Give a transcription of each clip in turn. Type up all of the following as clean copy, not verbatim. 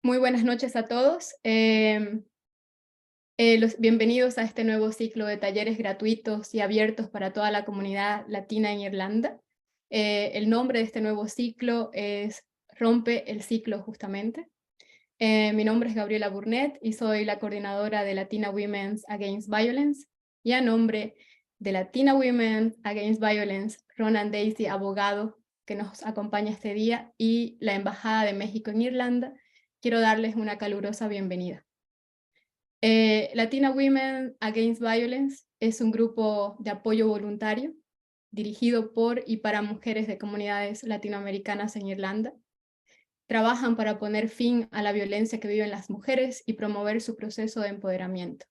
Muy buenas noches a todos. Bienvenidos a este nuevo ciclo de talleres gratuitos y abiertos para toda la comunidad latina en Irlanda. El nombre de este nuevo ciclo es Rompe el Ciclo, justamente. Mi nombre es Gabriela Burnett y soy la coordinadora de Latina Women's Against Violence. Y a nombre de Latina Women Against Violence, Ronan Daisy, abogado que nos acompaña este día, y la Embajada de México en Irlanda, quiero darles una calurosa bienvenida. Latina Women Against Violence es un grupo de apoyo voluntario dirigido por y para mujeres de comunidades latinoamericanas en Irlanda. Trabajan para poner fin a la violencia que viven las mujeres y promover su proceso de empoderamiento.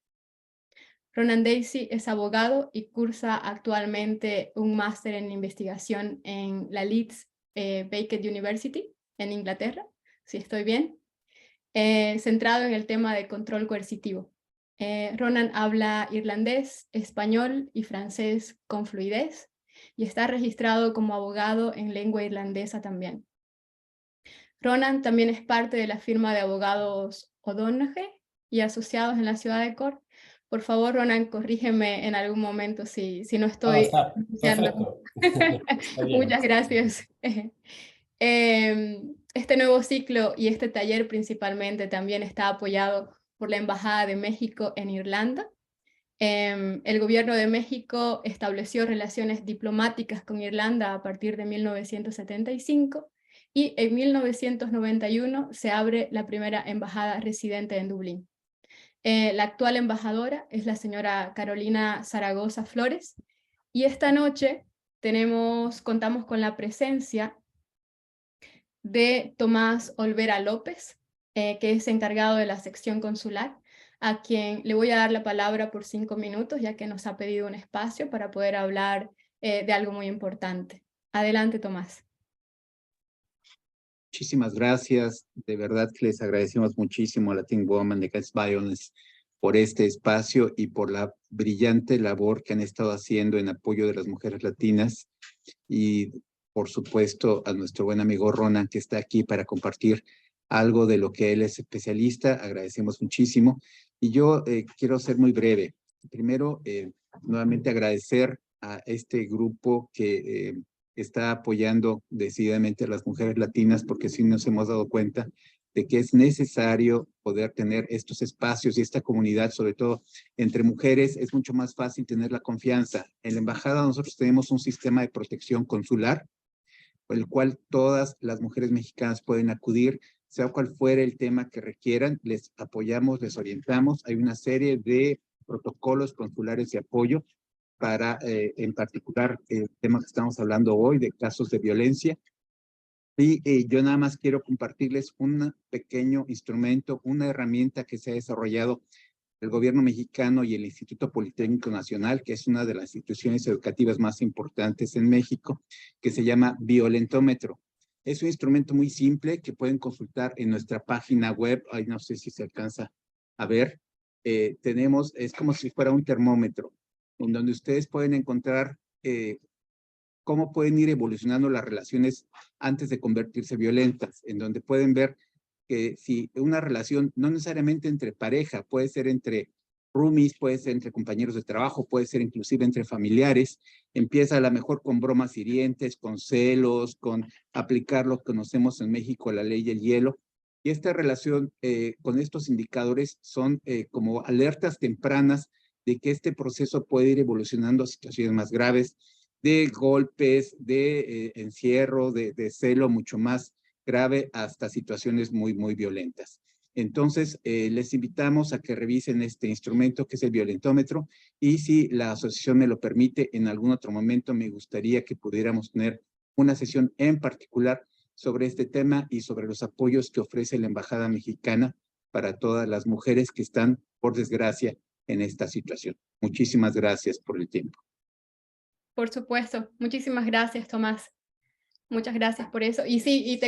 Ronan Daisy es abogado y cursa actualmente un máster en investigación en la Leeds Beckett University en Inglaterra, si estoy bien, centrado en el tema de control coercitivo. Ronan habla irlandés, español y francés con fluidez y está registrado como abogado en lengua irlandesa también. Ronan también es parte de la firma de abogados O'Donoghue y asociados en la ciudad de Cork. Por favor, Ronan, corrígeme en algún momento si no No, estoy está pronunciando. perfecto. Está bien. Muchas gracias. Este nuevo ciclo y este taller principalmente también está apoyado por la Embajada de México en Irlanda. El gobierno de México estableció relaciones diplomáticas con Irlanda a partir de 1975 y en 1991 se abre la primera embajada residente en Dublín. La actual embajadora es la señora Carolina Zaragoza Flores, y esta noche contamos con la presencia de Tomás Olvera López, que es encargado de la sección consular, a quien le voy a dar la palabra por 5 minutos, ya que nos ha pedido un espacio para poder hablar de algo muy importante. Adelante, Tomás. Muchísimas gracias. De verdad que les agradecemos muchísimo a Latin Women Against Violence por este espacio y por la brillante labor que han estado haciendo en apoyo de las mujeres latinas. Y por supuesto a nuestro buen amigo Ronan, que está aquí para compartir algo de lo que él es especialista. Agradecemos muchísimo. Y yo quiero ser muy breve. Primero, nuevamente agradecer a este grupo que está apoyando decididamente a las mujeres latinas, porque sí nos hemos dado cuenta de que es necesario poder tener estos espacios y esta comunidad, sobre todo entre mujeres. Es mucho más fácil tener la confianza. En la embajada nosotros tenemos un sistema de protección consular, por el cual todas las mujeres mexicanas pueden acudir, sea cual fuera el tema que requieran. Les apoyamos, les orientamos. Hay una serie de protocolos consulares de apoyo para, en particular, el tema que estamos hablando hoy, de casos de violencia. Y yo nada más quiero compartirles un pequeño instrumento, una herramienta que se ha desarrollado el gobierno mexicano y el Instituto Politécnico Nacional, que es una de las instituciones educativas más importantes en México, que se llama Violentómetro. Es un instrumento muy simple que pueden consultar en nuestra página web. Ay, no sé si se alcanza a ver. Es como si fuera un termómetro, en donde ustedes pueden encontrar cómo pueden ir evolucionando las relaciones antes de convertirse violentas, en donde pueden ver que si una relación, no necesariamente entre pareja, puede ser entre roomies, puede ser entre compañeros de trabajo, puede ser inclusive entre familiares, empieza a lo mejor con bromas hirientes, con celos, con aplicar lo que conocemos en México, la ley del hielo. Y esta relación con estos indicadores son como alertas tempranas de que este proceso puede ir evolucionando a situaciones más graves, de golpes, de encierro, de celo mucho más grave, hasta situaciones muy, muy violentas. Entonces, les invitamos a que revisen este instrumento que es el violentómetro, y si la asociación me lo permite, en algún otro momento me gustaría que pudiéramos tener una sesión en particular sobre este tema y sobre los apoyos que ofrece la Embajada Mexicana para todas las mujeres que están, por desgracia, en esta situación. Muchísimas gracias por el tiempo. Por supuesto. Muchísimas gracias, Tomás. Muchas gracias por eso. Y sí, y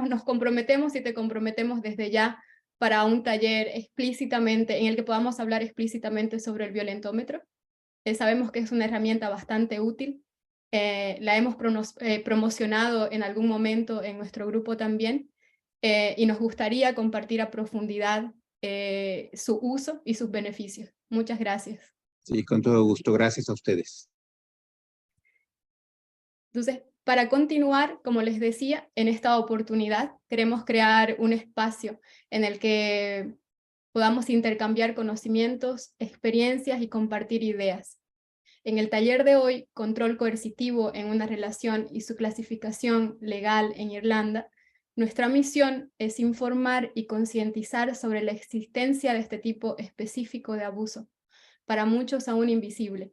nos comprometemos y te comprometemos desde ya para un taller explícitamente, en el que podamos hablar explícitamente sobre el violentómetro. Sabemos que es una herramienta bastante útil. La hemos promocionado en algún momento en nuestro grupo también. y nos gustaría compartir a profundidad su uso y sus beneficios. Muchas gracias. Sí, con todo gusto. Gracias a ustedes. Entonces, para continuar, como les decía, en esta oportunidad queremos crear un espacio en el que podamos intercambiar conocimientos, experiencias y compartir ideas. En el taller de hoy, Control coercitivo en una relación y su clasificación legal en Irlanda, nuestra misión es informar y concientizar sobre la existencia de este tipo específico de abuso, para muchos aún invisible.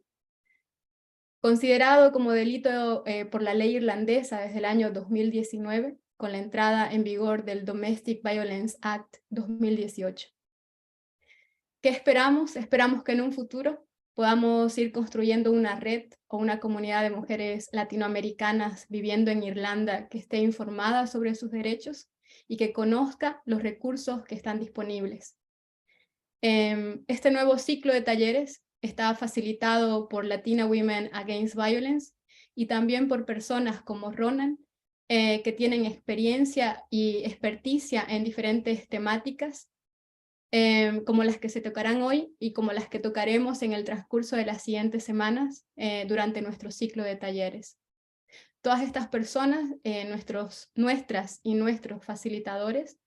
Considerado como delito por la ley irlandesa desde el año 2019, con la entrada en vigor del Domestic Violence Act 2018. ¿Qué esperamos? Esperamos que en un futuro podamos ir construyendo una red o una comunidad de mujeres latinoamericanas viviendo en Irlanda que esté informada sobre sus derechos y que conozca los recursos que están disponibles. Este nuevo ciclo de talleres está facilitado por Latina Women Against Violence y también por personas como Ronan, que tienen experiencia y experticia en diferentes temáticas, como las que se tocarán hoy y como las que tocaremos en el transcurso de las siguientes semanas durante nuestro ciclo de talleres. Todas estas personas, nuestras y nuestros facilitadores,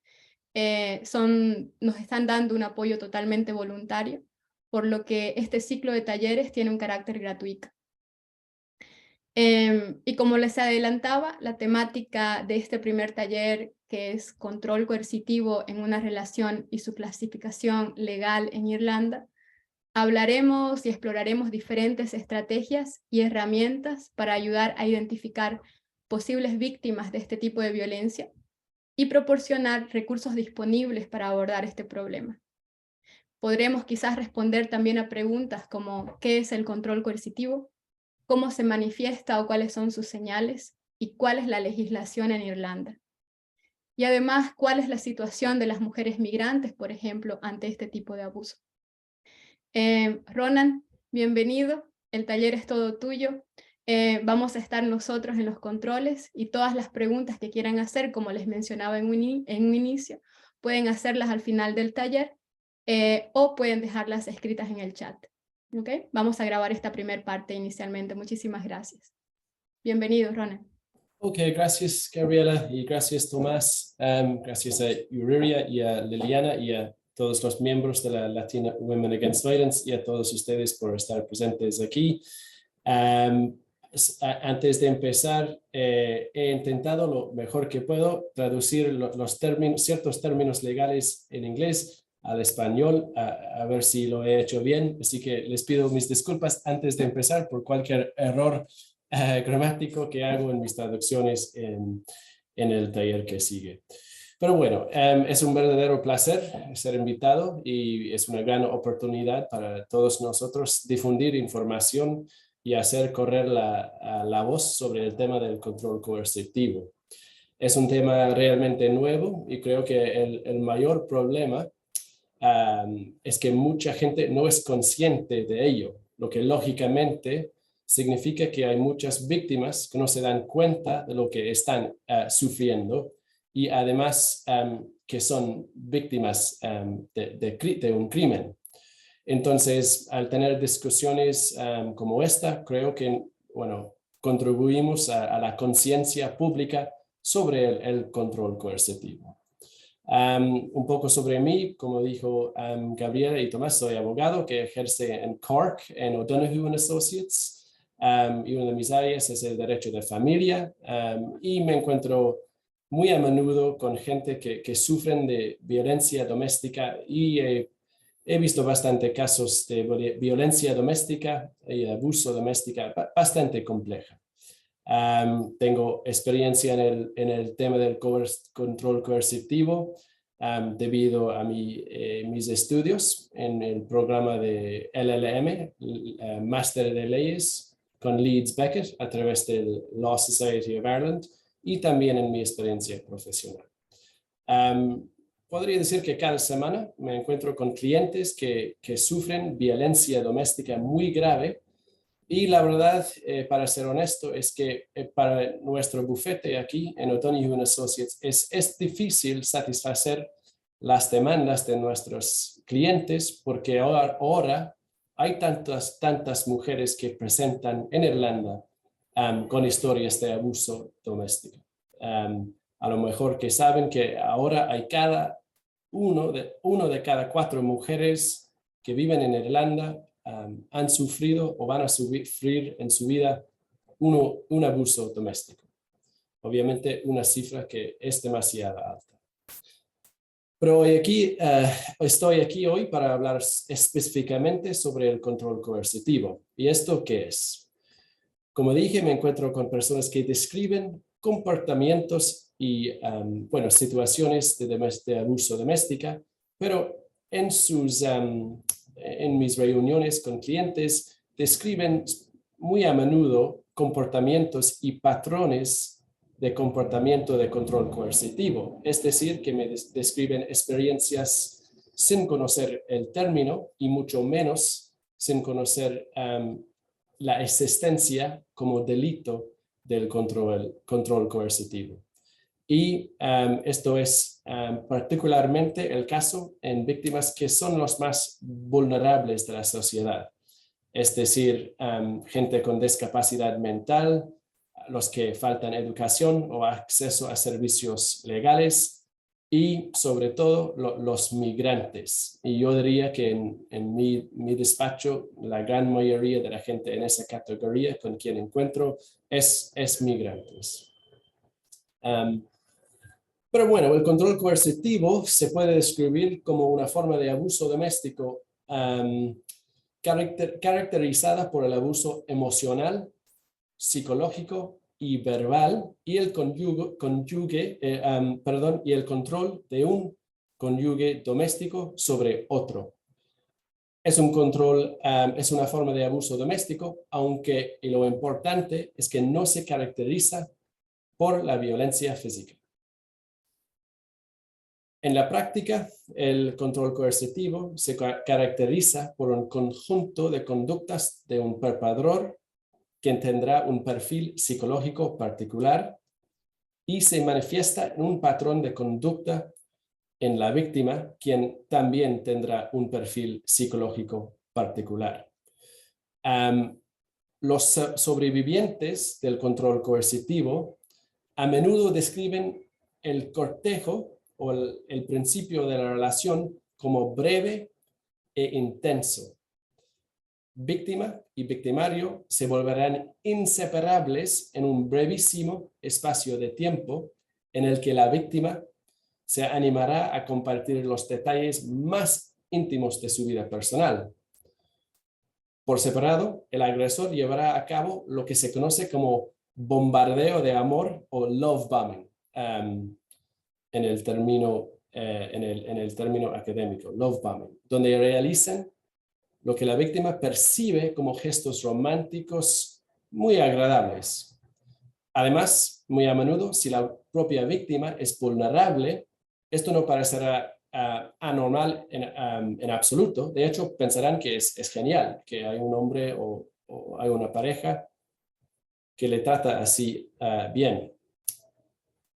nos están dando un apoyo totalmente voluntario, por lo que este ciclo de talleres tiene un carácter gratuito. Y como les adelantaba, la temática de este primer taller, que es control coercitivo en una relación y su clasificación legal en Irlanda, hablaremos y exploraremos diferentes estrategias y herramientas para ayudar a identificar posibles víctimas de este tipo de violencia y proporcionar recursos disponibles para abordar este problema. Podremos quizás responder también a preguntas como ¿qué es el control coercitivo? ¿Cómo se manifiesta o cuáles son sus señales? ¿Y cuál es la legislación en Irlanda? Y además, ¿cuál es la situación de las mujeres migrantes, por ejemplo, ante este tipo de abuso? Ronan, bienvenido. El taller es todo tuyo. Vamos a estar nosotros en los controles y todas las preguntas que quieran hacer, como les mencionaba en un inicio, pueden hacerlas al final del taller o pueden dejarlas escritas en el chat. ¿Okay? Vamos a grabar esta primera parte inicialmente. Muchísimas gracias. Bienvenido, Ronan. Ok, gracias Gabriela y gracias Tomás. Gracias a Uriria y a Liliana y a todos los miembros de la Latina Women Against Violence y a todos ustedes por estar presentes aquí. Antes de empezar, he intentado lo mejor que puedo traducir ciertos términos legales en inglés al español, a ver si lo he hecho bien. Así que les pido mis disculpas antes de empezar por cualquier error gramático que hago en mis traducciones en el taller que sigue. Pero bueno, es un verdadero placer ser invitado y es una gran oportunidad para todos nosotros difundir información y hacer correr la voz sobre el tema del control coercitivo. Es un tema realmente nuevo y creo que el mayor problema es que mucha gente no es consciente de ello, lo que lógicamente significa que hay muchas víctimas que no se dan cuenta de lo que están sufriendo y además que son víctimas de un crimen. Entonces, al tener discusiones como esta, creo que contribuimos a la conciencia pública sobre el control coercitivo. Un poco sobre mí, como dijo Gabriela y Tomás, soy abogado que ejerce en Cork, en O'Donoghue & Associates, y una de mis áreas es el derecho de familia, y me encuentro muy a menudo con gente que sufren de violencia doméstica y he visto bastante casos de violencia doméstica y abuso doméstica bastante compleja. Tengo experiencia en el tema del control coercitivo debido a mis estudios en el programa de LLM, Máster de Leyes con Leeds Beckett a través del Law Society of Ireland y también en mi experiencia profesional. Podría decir que cada semana me encuentro con clientes que sufren violencia doméstica muy grave Y la verdad, para ser honesto, es que para nuestro bufete aquí en O'Donoghue & Associates es difícil satisfacer las demandas de nuestros clientes porque ahora hay tantas mujeres que presentan en Irlanda con historias de abuso doméstico. A lo mejor que saben que ahora hay uno de cada 4 mujeres que viven en Irlanda han sufrido o van a sufrir en su vida un abuso doméstico. Obviamente una cifra que es demasiado alta. Pero estoy aquí hoy para hablar específicamente sobre el control coercitivo. ¿Y esto qué es? Como dije, me encuentro con personas que describen comportamientos y situaciones de abuso doméstico, pero en mis reuniones con clientes describen muy a menudo comportamientos y patrones de comportamiento de control coercitivo, es decir, que me describen experiencias sin conocer el término y mucho menos sin conocer la existencia como delito del control coercitivo. Y esto es particularmente el caso en víctimas que son los más vulnerables de la sociedad, es decir, gente con discapacidad mental, los que faltan educación o acceso a servicios legales y sobre todo los migrantes. Y yo diría que en mi despacho la gran mayoría de la gente en esa categoría con quien encuentro es migrantes. Pero bueno, el control coercitivo se puede describir como una forma de abuso doméstico caracterizada por el abuso emocional, psicológico y verbal y el y el control de un cónyuge doméstico sobre otro. Es una forma de abuso doméstico, aunque lo importante es que no se caracteriza por la violencia física. En la práctica, el control coercitivo se caracteriza por un conjunto de conductas de un perpetrador quien tendrá un perfil psicológico particular y se manifiesta en un patrón de conducta en la víctima, quien también tendrá un perfil psicológico particular. Los sobrevivientes del control coercitivo a menudo describen el cortejo o el principio de la relación como breve e intenso. Víctima y victimario se volverán inseparables en un brevísimo espacio de tiempo en el que la víctima se animará a compartir los detalles más íntimos de su vida personal. Por separado, el agresor llevará a cabo lo que se conoce como bombardeo de amor o love bombing, en el término académico, love bombing, donde realizan lo que la víctima percibe como gestos románticos muy agradables. Además, muy a menudo, si la propia víctima es vulnerable, esto no parecerá anormal en absoluto. De hecho, pensarán que es genial, que hay un hombre o hay una pareja que le trata así bien.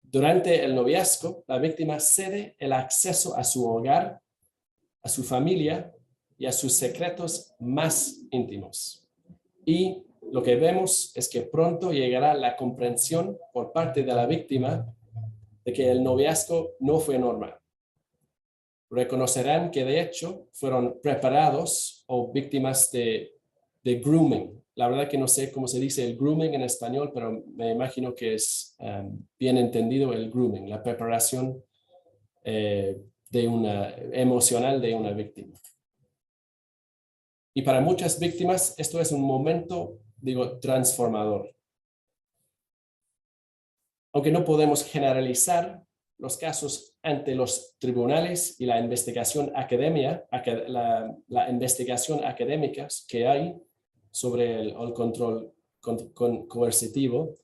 Durante el noviazgo, la víctima cede el acceso a su hogar, a su familia y a sus secretos más íntimos. Y lo que vemos es que pronto llegará la comprensión por parte de la víctima de que el noviazgo no fue normal. Reconocerán que de hecho fueron preparados o víctimas de grooming. La verdad que no sé cómo se dice el grooming en español, pero me imagino que es bien entendido el grooming, la preparación emocional de una víctima. Y para muchas víctimas esto es un momento, transformador. Aunque no podemos generalizar los casos ante los tribunales y la investigación académica que hay sobre el control coercitivo,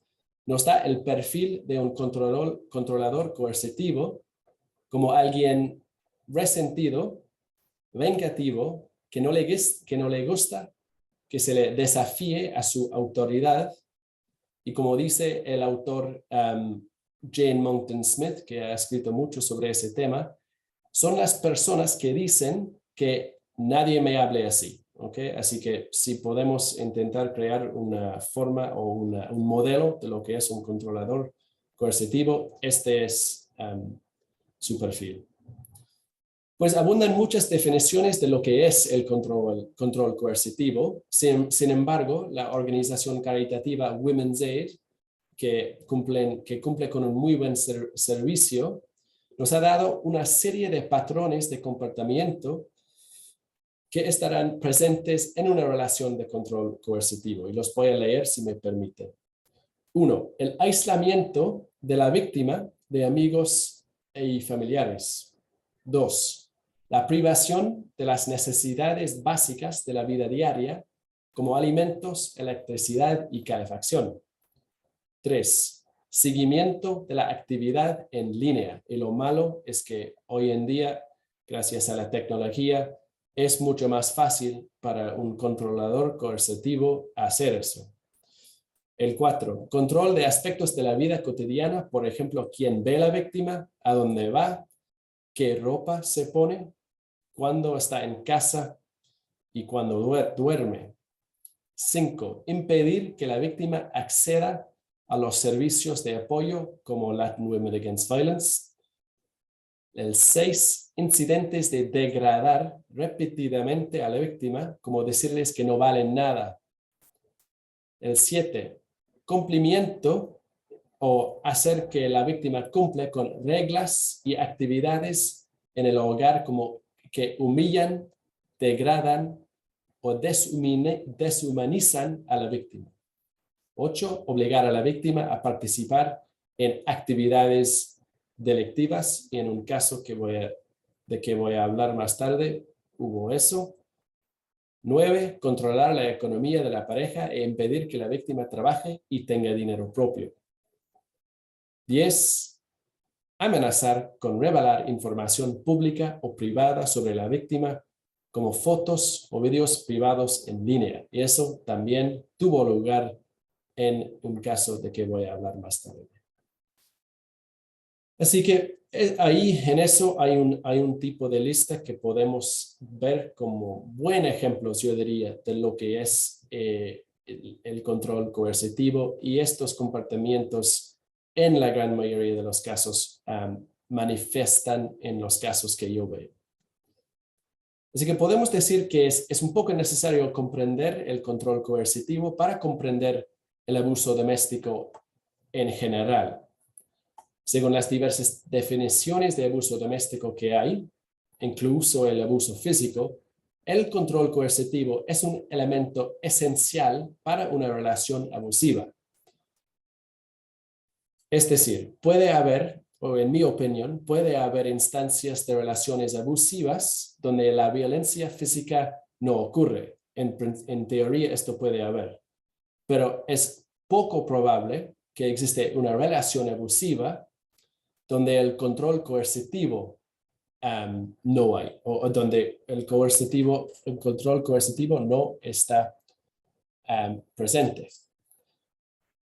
nos da el perfil de un controlador coercitivo como alguien resentido, vengativo, que no le gusta que se le desafíe a su autoridad. Y como dice el autor Jane Monckton Smith, que ha escrito mucho sobre ese tema, son las personas que dicen que nadie me hable así. ¿Okay? Así que si podemos intentar crear una forma o un modelo de lo que es un controlador coercitivo, este es su perfil. Pues abundan muchas definiciones de lo que es el control coercitivo. Sin embargo, la organización caritativa Women's Aid, que cumple con un muy buen servicio, nos ha dado una serie de patrones de comportamiento que estarán presentes en una relación de control coercitivo. Y los voy a leer si me permiten. 1. El aislamiento de la víctima de amigos y familiares. 2. La privación de las necesidades básicas de la vida diaria, como alimentos, electricidad y calefacción. 3. Seguimiento de la actividad en línea. Y lo malo es que hoy en día, gracias a la tecnología, es mucho más fácil para un controlador coercitivo hacer eso. El 4. Control de aspectos de la vida cotidiana, por ejemplo, quién ve a la víctima, a dónde va, qué ropa se pone, cuándo está en casa y cuándo duerme. 5. Impedir que la víctima acceda a los servicios de apoyo como Latin Women Against Violence. El 6. Incidentes de degradar repetidamente a la víctima, como decirles que no valen nada. El 7. Cumplimiento o hacer que la víctima cumpla con reglas y actividades en el hogar como que humillan, degradan o deshumanizan a la víctima. 8. Obligar a la víctima a participar en actividades delictivas, y en un caso de que voy a hablar más tarde, hubo eso. 9. Controlar la economía de la pareja e impedir que la víctima trabaje y tenga dinero propio. 10. Amenazar con revelar información pública o privada sobre la víctima, como fotos o videos privados en línea. Y eso también tuvo lugar en un caso de que voy a hablar más tarde. Así que ahí en eso hay un tipo de lista que podemos ver como buen ejemplo, yo diría, de lo que es el control coercitivo, y estos comportamientos en la gran mayoría de los casos manifiestan en los casos que yo veo. Así que podemos decir que es un poco necesario comprender el control coercitivo para comprender el abuso doméstico en general. Según las diversas definiciones de abuso doméstico que hay, incluso el abuso físico, el control coercitivo es un elemento esencial para una relación abusiva. Es decir, puede haber, o en mi opinión, puede haber instancias de relaciones abusivas donde la violencia física no ocurre. En teoría esto puede haber, pero es poco probable que existe una relación abusiva donde el control coercitivo no hay, o donde el control coercitivo no está presente.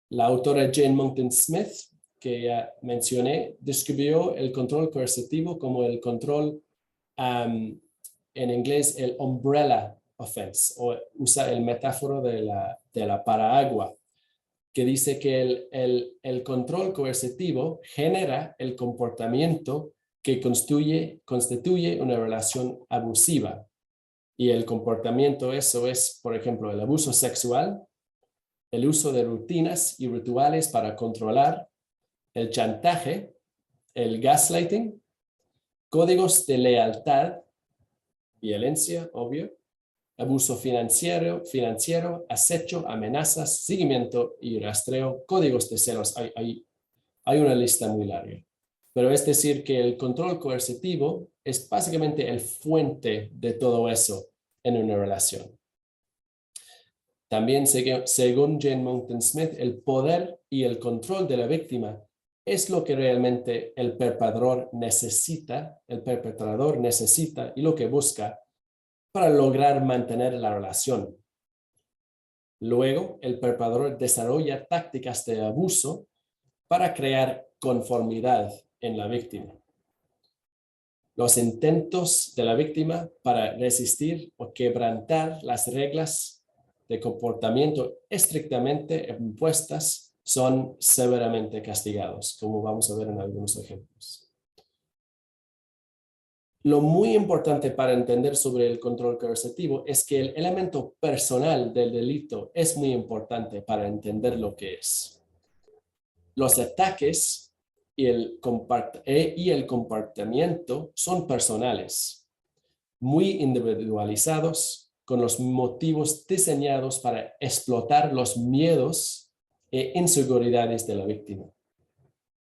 La autora Jane Monckton Smith, que ya mencioné, describió el control coercitivo como el control, en inglés, el umbrella offense, o usa el metáforo de la paraagua, que dice que el control coercitivo genera el comportamiento que constituye una relación abusiva. Y el comportamiento, eso es, por ejemplo, el abuso sexual, el uso de rutinas y rituales para controlar, el chantaje, el gaslighting, códigos de lealtad, violencia, obvio, abuso financiero, acecho, amenazas, seguimiento y rastreo, códigos de celos. Hay una lista muy larga. Pero es decir que el control coercitivo es básicamente el fuente de todo eso en una relación. También, según Jane Monckton Smith, el poder y el control de la víctima es lo que realmente el perpetrador necesita y lo que busca para lograr mantener la relación. Luego, el perpetrador desarrolla tácticas de abuso para crear conformidad en la víctima. Los intentos de la víctima para resistir o quebrantar las reglas de comportamiento estrictamente impuestas son severamente castigados, como vamos a ver en algunos ejemplos. Lo muy importante para entender sobre el control coercitivo es que el elemento personal del delito es muy importante para entender lo que es. Los ataques y el comportamiento son personales, muy individualizados, con los motivos diseñados para explotar los miedos e inseguridades de la víctima.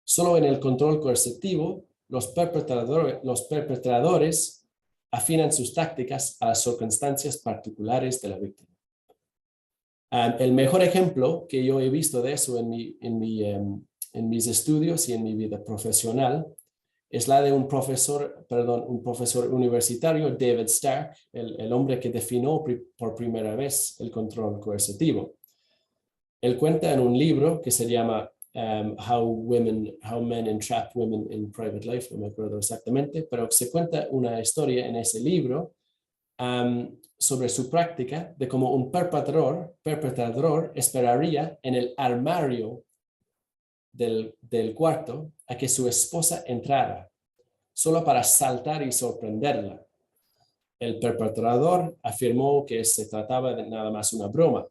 Solo en el control coercitivo, los perpetradores afinan sus tácticas a las circunstancias particulares de la víctima. El mejor ejemplo que yo he visto de eso en mis estudios y en mi vida profesional es la de un profesor universitario, David Stark, el hombre que definió por primera vez el control coercitivo. Él cuenta en un libro que se llama How Men Entrap Women in Private Life, no me acuerdo exactamente, pero se cuenta una historia en ese libro sobre su práctica de cómo un perpetrador esperaría en el armario del cuarto a que su esposa entrara, solo para saltar y sorprenderla. El perpetrador afirmó que se trataba de nada más una broma,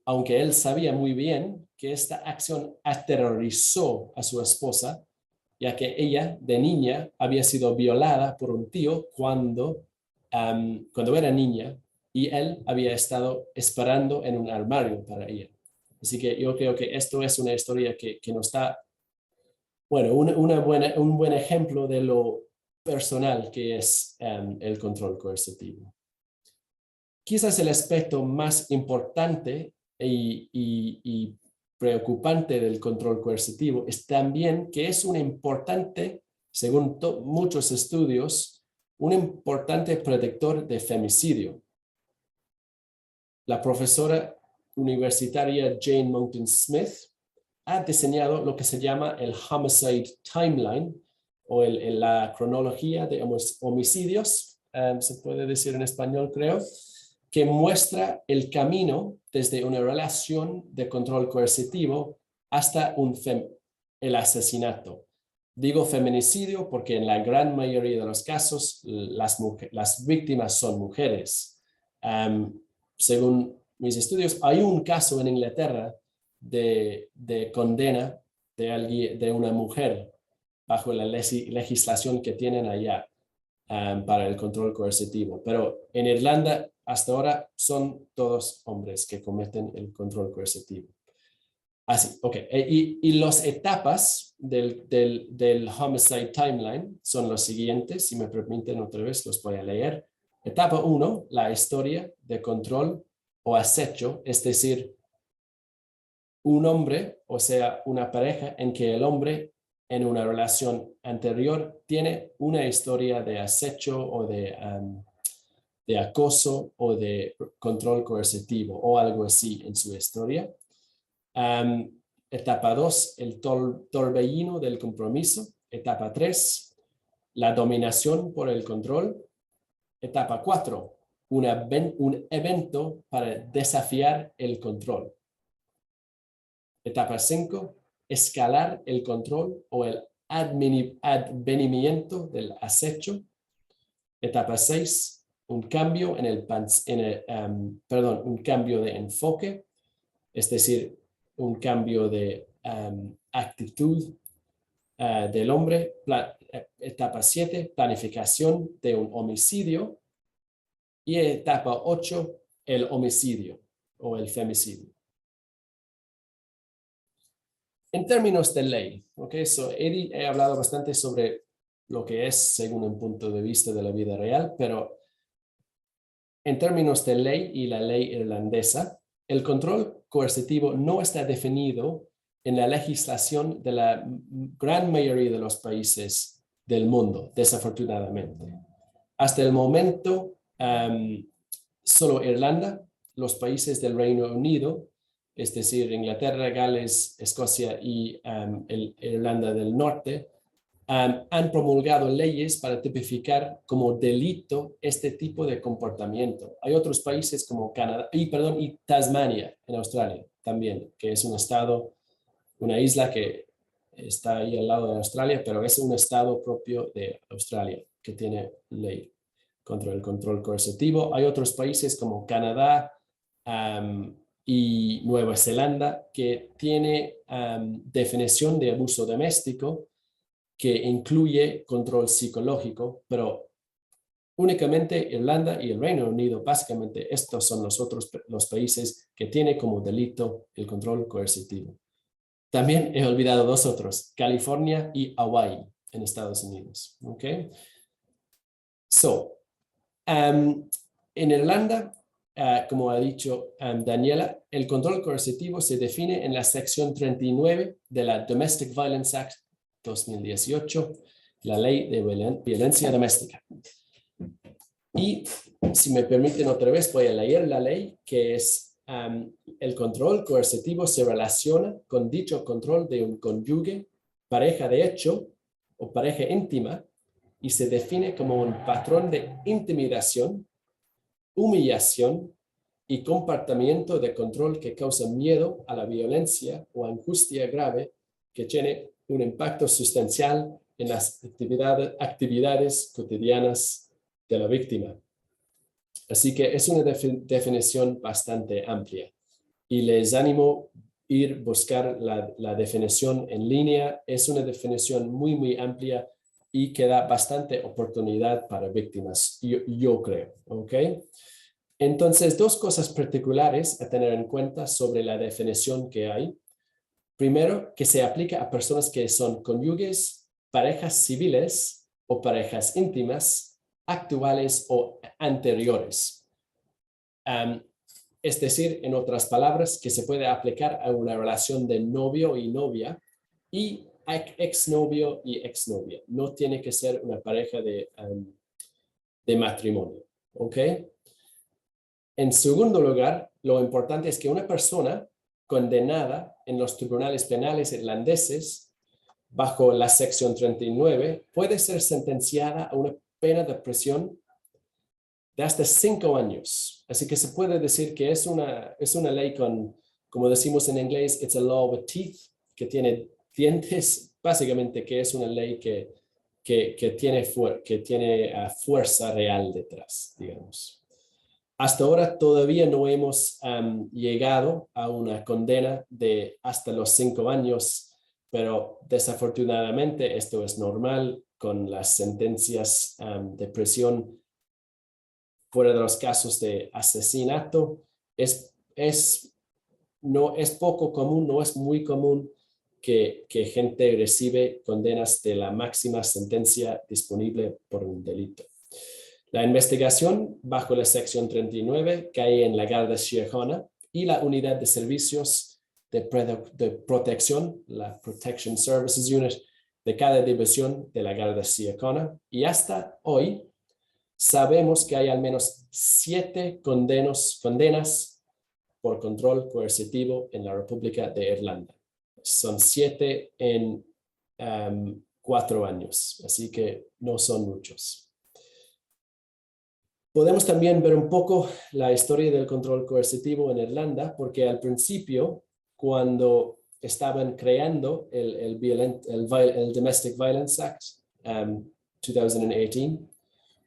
aunque él sabía muy bien que esta acción aterrorizó a su esposa, ya que ella, de niña, había sido violada por un tío cuando era niña, y él había estado esperando en un armario para ella. Así que yo creo que esto es una historia que nos da, bueno, un buen ejemplo de lo personal que es el control coercitivo. Quizás el aspecto más importante y preocupante del control coercitivo es también que es un importante, según muchos estudios, un importante predictor de femicidio. La profesora universitaria Jane Monckton Smith ha diseñado lo que se llama el Homicide Timeline, o la cronología de homicidios, se puede decir en español, creo, que muestra el camino desde una relación de control coercitivo hasta el asesinato. Digo feminicidio porque en la gran mayoría de los casos las víctimas son mujeres. Según mis estudios, hay un caso en Inglaterra de condena de una mujer bajo la legislación que tienen allá para el control coercitivo. Pero en Irlanda, hasta ahora, son todos hombres que cometen el control coercitivo. Así, ok. Y las etapas del Homicide Timeline son los siguientes. Si me permiten otra vez, los voy a leer. Etapa 1, la historia de control o acecho, es decir, un hombre, o sea, una pareja en que el hombre en una relación anterior tiene una historia de acecho o de acoso o de control coercitivo o algo así en su historia. Etapa 2, el torbellino del compromiso. Etapa 3, la dominación por el control. Etapa 4, un evento para desafiar el control. Etapa 5, escalar el control o el advenimiento del acecho. Etapa 6, un cambio un cambio de enfoque, es decir, un cambio de actitud del hombre. Etapa 7, planificación de un homicidio. Y etapa 8, el homicidio o el femicidio. En términos de ley, okay, he hablado bastante sobre lo que es según un punto de vista de la vida real, pero en términos de ley y la ley irlandesa, el control coercitivo no está definido en la legislación de la gran mayoría de los países del mundo, desafortunadamente. Hasta el momento, solo Irlanda los países del Reino Unido, es decir, Inglaterra, Gales, Escocia y Irlanda del Norte, han promulgado leyes para tipificar como delito este tipo de comportamiento. Hay otros países como Canadá y Tasmania en Australia también, que es un estado, una isla que está ahí al lado de Australia, pero es un estado propio de Australia que tiene ley contra el control coercitivo. Hay otros países como Canadá y Nueva Zelanda que tiene definición de abuso doméstico que incluye control psicológico, pero únicamente Irlanda y el Reino Unido, básicamente estos son los países que tienen como delito el control coercitivo. También he olvidado dos otros, California y Hawaii en Estados Unidos. Okay. En Irlanda, como ha dicho Daniela, el control coercitivo se define en la sección 39 de la Domestic Violence Act 2018, la ley de violencia doméstica. Y si me permiten otra vez, voy a leer la ley, que es el control coercitivo se relaciona con dicho control de un cónyuge, pareja de hecho o pareja íntima, y se define como un patrón de intimidación, humillación y comportamiento de control que causa miedo a la violencia o angustia grave que tiene un impacto sustancial en las actividades cotidianas de la víctima. Así que es una definición bastante amplia y les animo a ir a buscar la definición en línea. Es una definición muy amplia y que da bastante oportunidad para víctimas, yo creo. ¿Ok? Entonces, dos cosas particulares a tener en cuenta sobre la definición que hay. Primero, que se aplica a personas que son cónyuges, parejas civiles o parejas íntimas, actuales o anteriores. Es decir, en otras palabras, que se puede aplicar a una relación de novio y novia y exnovio y exnovia. No tiene que ser una pareja de matrimonio. ¿Ok? En segundo lugar, lo importante es que una persona condenada en los tribunales penales irlandeses bajo la sección 39 puede ser sentenciada a una pena de prisión de hasta 5 años. Así que se puede decir que es una ley con, como decimos en inglés, it's a law with teeth, que tiene dientes, básicamente que es una ley que tiene fuerza real detrás, digamos. Hasta ahora todavía no hemos llegado a una condena de hasta los 5 años, pero desafortunadamente esto es normal con las sentencias de prisión fuera de los casos de asesinato. No es poco común, no es muy común que gente recibe condenas de la máxima sentencia disponible por un delito. La investigación bajo la sección 39 cae en la Garda Síochána y la unidad de servicios de protección, la Protection Services Unit de cada división de la Garda Síochána, y hasta hoy sabemos que hay al menos 7 condenas por control coercitivo en la República de Irlanda. Son 7 en 4 años, así que no son muchos. Podemos también ver un poco la historia del control coercitivo en Irlanda, porque al principio, cuando estaban creando el Domestic Violence Act 2018,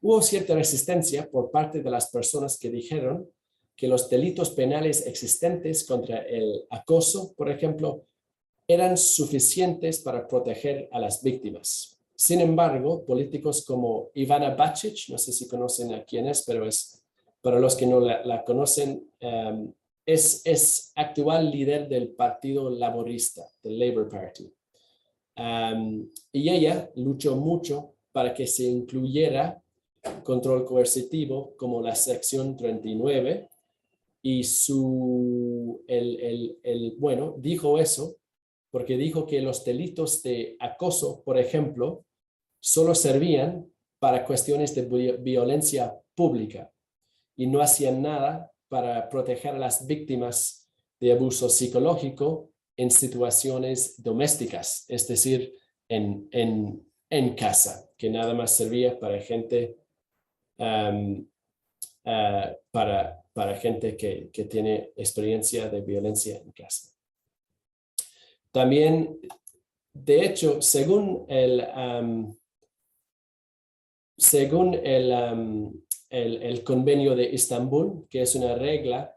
hubo cierta resistencia por parte de las personas que dijeron que los delitos penales existentes contra el acoso, por ejemplo, eran suficientes para proteger a las víctimas. Sin embargo, políticos como Ivana Bacik, no sé si conocen a quién es, pero es, para los que no la conocen, es actual líder del Partido Laborista, del Labour Party. Y ella luchó mucho para que se incluyera control coercitivo como la sección 39 y bueno, dijo eso porque dijo que los delitos de acoso, por ejemplo, solo servían para cuestiones de violencia pública y no hacían nada para proteger a las víctimas de abuso psicológico en situaciones domésticas, es decir, en casa, que nada más servía para gente, para gente que tiene experiencia de violencia en casa. También, de hecho, según el Convenio de Estambul, que es una regla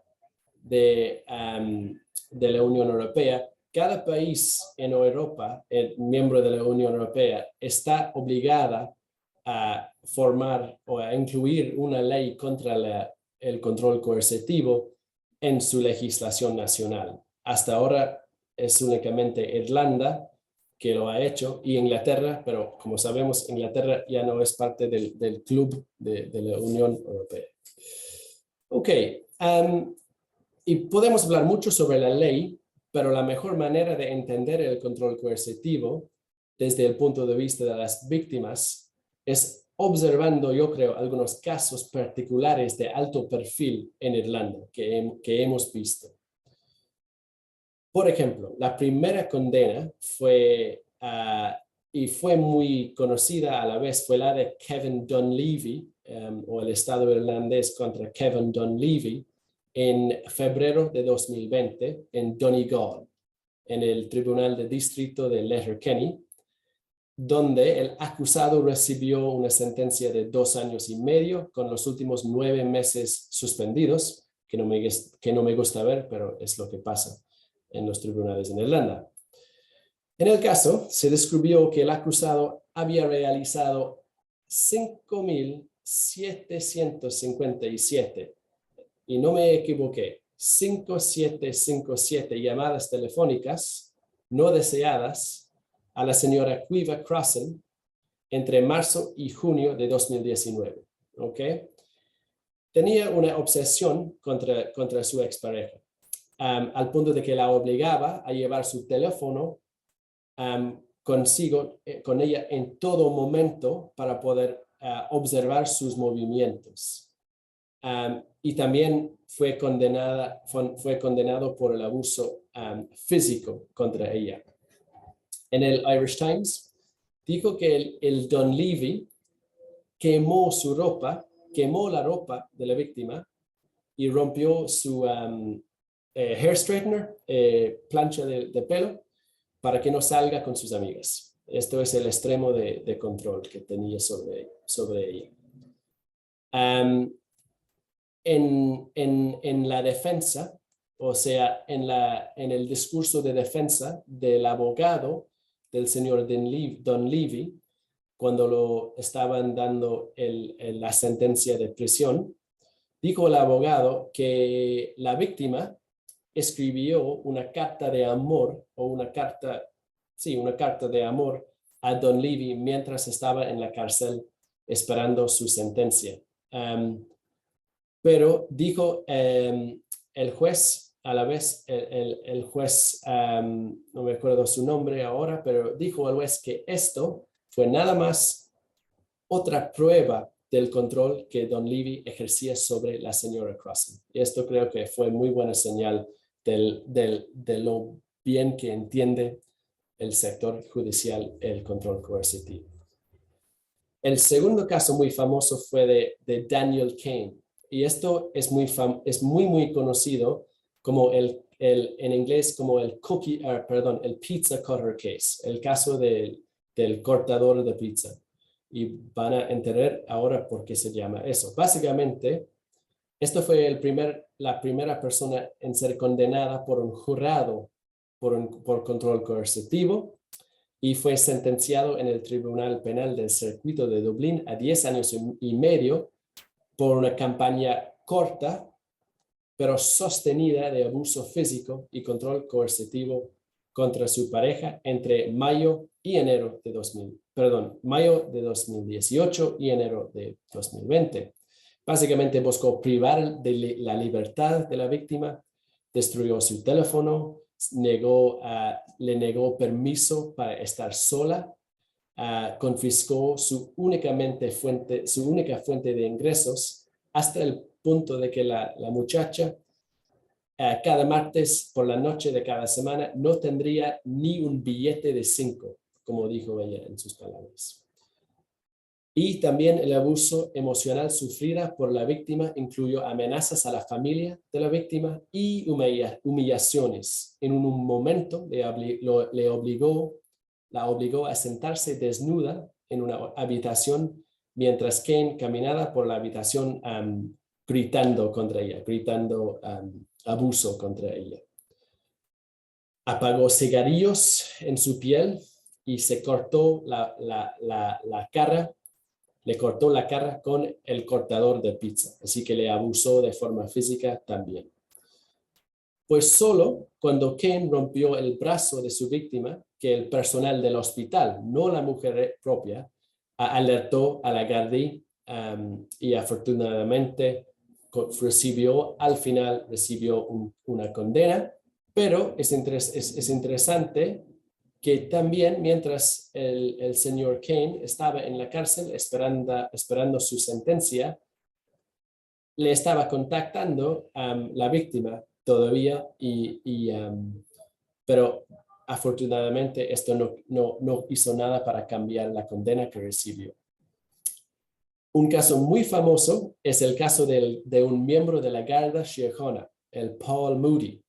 de la Unión Europea, cada país en Europa, miembro de la Unión Europea, está obligada a formar o a incluir una ley contra el control coercitivo en su legislación nacional. Hasta ahora es únicamente Irlanda que lo ha hecho, y Inglaterra, pero como sabemos, Inglaterra ya no es parte del club de la Unión Europea. Ok, y podemos hablar mucho sobre la ley, pero la mejor manera de entender el control coercitivo desde el punto de vista de las víctimas es observando, yo creo, algunos casos particulares de alto perfil en Irlanda que hemos visto. Por ejemplo, la primera condena fue, y fue muy conocida a la vez, fue la de Kevin Dunleavy, o el Estado irlandés contra Kevin Dunleavy, en febrero de 2020 en Donegal, en el Tribunal de Distrito de Letterkenny, donde el acusado recibió una sentencia de 2 años y medio con los últimos 9 meses suspendidos, que no me gusta ver, pero es lo que pasa en los tribunales en Irlanda. En el caso, se descubrió que el acusado había realizado 5.757, y no me equivoqué, 5.757 llamadas telefónicas no deseadas a la señora Caoimhe Crossan entre marzo y junio de 2019. ¿Okay? Tenía una obsesión contra su expareja, al punto de que la obligaba a llevar su teléfono consigo, con ella en todo momento para poder observar sus movimientos. Y también fue condenado por el abuso físico contra ella. En el Irish Times dijo que el Dunleavy quemó la ropa de la víctima y rompió su hair straightener, plancha de pelo, para que no salga con sus amigas. Esto es el extremo de control que tenía sobre ella. En la defensa, o sea, en el discurso de defensa del abogado del señor Dunleavy, cuando lo estaban dando la sentencia de prisión, dijo el abogado que la víctima escribió una carta de amor, o una carta de amor a Dunleavy mientras estaba en la cárcel esperando su sentencia. Pero dijo el juez, a la vez, el juez, no me acuerdo su nombre ahora, pero dijo al juez que esto fue nada más otra prueba del control que Dunleavy ejercía sobre la señora Crossan. Y esto creo que fue muy buena señal de lo bien que entiende el sector judicial el control coercitivo. El segundo caso muy famoso fue de Daniel Kane. Y esto es muy conocido como en inglés como el pizza cutter case, el caso del cortador de pizza. Y van a entender ahora por qué se llama eso. Básicamente, esto fue la primera persona en ser condenada por un jurado por control coercitivo, y fue sentenciado en el Tribunal Penal del Circuito de Dublín a 10 años y medio por una campaña corta, pero sostenida de abuso físico y control coercitivo contra su pareja entre mayo de 2018 y enero de 2020. Básicamente buscó privar de la libertad de la víctima, destruyó su teléfono, le negó permiso para estar sola, confiscó su única fuente de ingresos hasta el punto de que la muchacha cada martes por la noche de cada semana no tendría ni un billete de 5, como dijo ella en sus palabras. Y también el abuso emocional sufrida por la víctima incluyó amenazas a la familia de la víctima y humillaciones. En un momento la obligó a sentarse desnuda en una habitación mientras Kane caminaba por la habitación gritando contra ella, gritando abuso contra ella. Apagó cigarrillos en su piel y se cortó la cara. Le cortó la cara con el cortador de pizza, así que le abusó de forma física también. Pues solo cuando Kane rompió el brazo de su víctima, que el personal del hospital, no la mujer propia, alertó a la guardia y afortunadamente al final recibió una condena, pero es interesante que también mientras el señor Kane estaba en la cárcel esperando su sentencia, le estaba contactando a la víctima todavía, pero afortunadamente esto no hizo nada para cambiar la condena que recibió. Un caso muy famoso es el caso de un miembro de la Garda Síochána, el Paul Moody.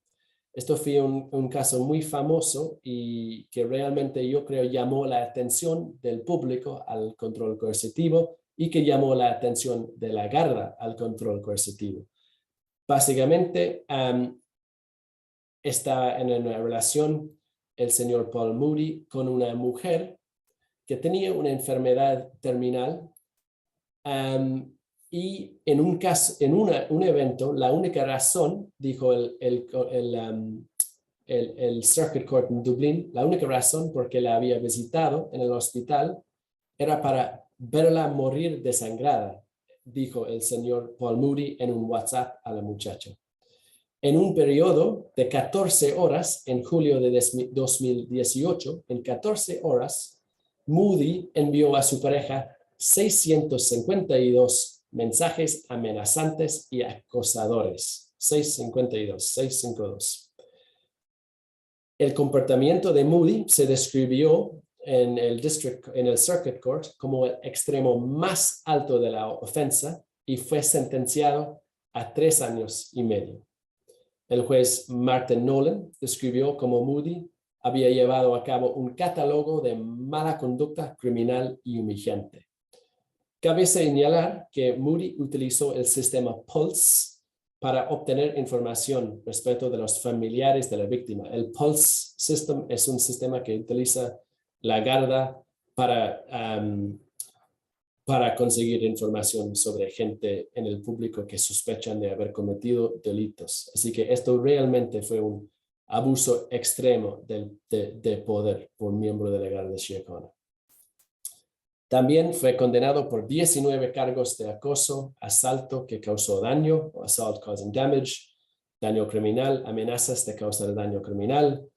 Esto fue un caso muy famoso y que realmente yo creo llamó la atención del público al control coercitivo y que llamó la atención de la Garda al control coercitivo. Básicamente, estaba en una relación el señor Paul Moody con una mujer que tenía una enfermedad terminal y en un caso, en un evento, la única razón, dijo el Circuit Court en Dublín, la única razón por que la había visitado en el hospital era para verla morir desangrada, dijo el señor Paul Moody en un WhatsApp a la muchacha. En un periodo de 14 horas, en julio de 2018, en 14 horas, Moody envió a su pareja 652 mensajes amenazantes y acosadores. 652. El comportamiento de Moody se describió en el Circuit Court como el extremo más alto de la ofensa y fue sentenciado a 3 años y medio. El juez Martin Nolan describió cómo Moody había llevado a cabo un catálogo de mala conducta criminal y humillante. Cabe señalar que Moody utilizó el sistema Pulse para obtener información respecto de los familiares de la víctima. El Pulse System es un sistema que utiliza la Garda para conseguir información sobre gente en el público que sospechan de haber cometido delitos. Así que esto realmente fue un abuso extremo de poder por un miembro de la Garda Síochána. También fue condenado por 19 cargos de acoso, asalto que causó daño, assault causing damage, daño criminal, amenazas de causar daño criminal,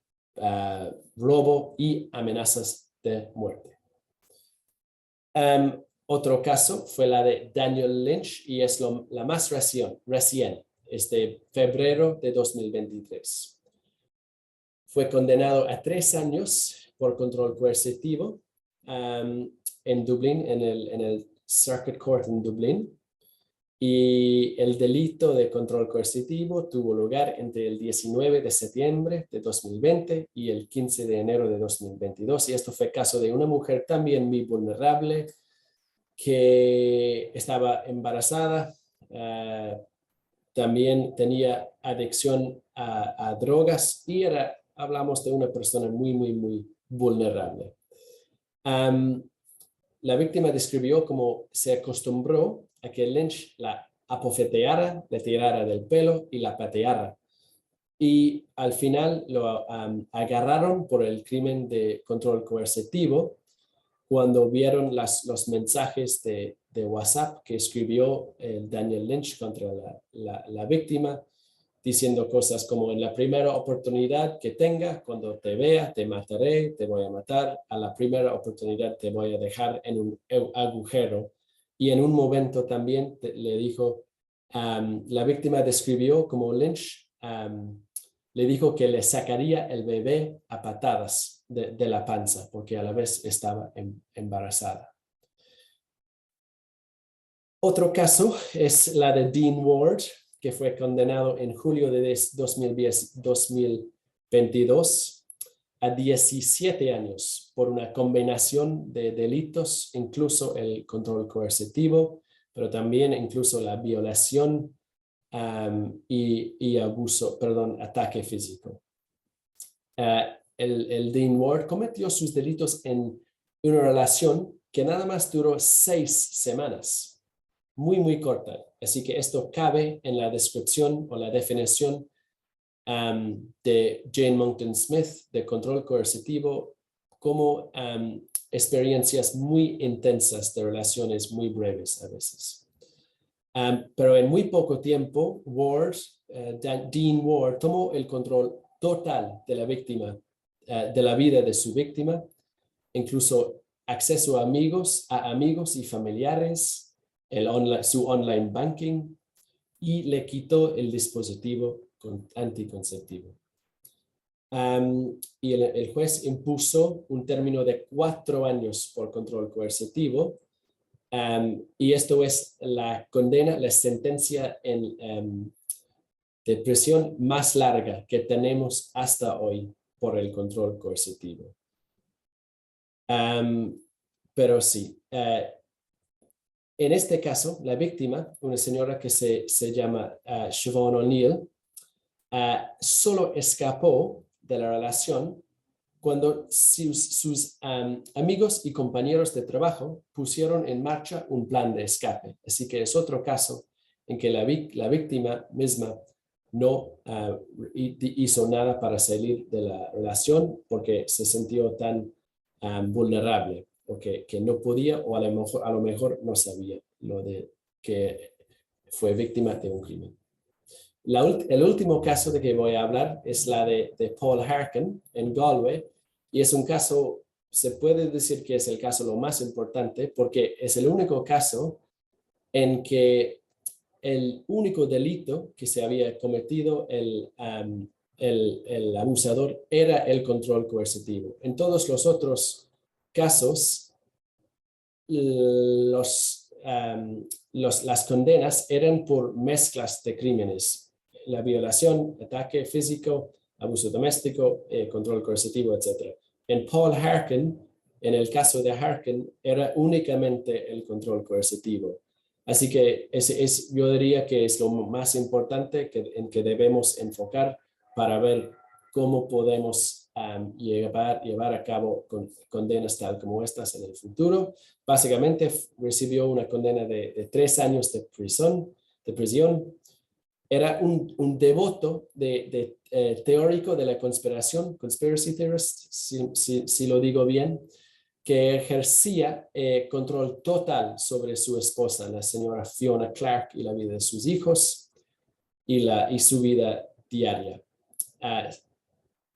robo y amenazas de muerte. Otro caso fue la de Daniel Lynch y es la más recién, es de febrero de 2023. Fue condenado a 3 años por control coercitivo en Dublín, en el Circuit Court en Dublín, y el delito de control coercitivo tuvo lugar entre el 19 de septiembre de 2020 y el 15 de enero de 2022, y esto fue caso de una mujer también muy vulnerable que estaba embarazada, también tenía adicción a drogas y hablamos de una persona muy vulnerable. La víctima describió cómo se acostumbró a que Lynch la abofeteara, le tirara del pelo y la pateara. Y al final lo agarraron por el crimen de control coercitivo cuando vieron los mensajes de WhatsApp que escribió Daniel Lynch contra la víctima, diciendo cosas como: en la primera oportunidad que tenga, cuando te vea, te mataré, te voy a matar, a la primera oportunidad te voy a dejar en un agujero. Y en un momento también le dijo: La víctima describió como Lynch le dijo que le sacaría el bebé a patadas de la panza porque a la vez estaba embarazada. Otro caso es la de Dean Ward, que fue condenado en julio de 2022 a 17 años por una combinación de delitos, incluso el control coercitivo, pero también incluso la violación y ataque físico. El Dean Ward cometió sus delitos en una relación que nada más duró 6 semanas. Muy corta. Así que esto cabe en la descripción o la definición de Jane Monckton Smith de control coercitivo como experiencias muy intensas de relaciones muy breves a veces. Pero en muy poco tiempo, Dean Ward tomó el control total de la víctima, de la vida de su víctima, incluso acceso a amigos y familiares, su online banking, y le quitó el dispositivo anticonceptivo. Y el juez impuso un término de 4 años por control coercitivo, y esto es la condena, la sentencia de prisión más larga que tenemos hasta hoy por el control coercitivo. Pero sí, en este caso, la víctima, una señora que se llama Siobhan O'Neill, solo escapó de la relación cuando sus amigos y compañeros de trabajo pusieron en marcha un plan de escape. Así que es otro caso en que la víctima misma no hizo nada para salir de la relación porque se sintió tan vulnerable, o que no podía, o a lo mejor no sabía lo de que fue víctima de un crimen. El último caso de que voy a hablar es la de Paul Harkin en Galway, y es un caso, se puede decir que es el caso lo más importante porque es el único caso en que el único delito que se había cometido el abusador era el control coercitivo. En todos los otros casos, las condenas eran por mezclas de crímenes: la violación, ataque físico, abuso doméstico, control coercitivo, etc. En Paul Harkin, en el caso de Harkin, era únicamente el control coercitivo. Así que yo diría que es lo más importante en que debemos enfocar para ver cómo podemos llevar a cabo condenas tal como estas en el futuro. Básicamente recibió una condena de 3 años de prisión. Era un devoto teórico de la conspiración, conspiracy theorist, si lo digo bien, que ejercía control total sobre su esposa, la señora Fiona Clark, y la vida de sus hijos y su vida diaria.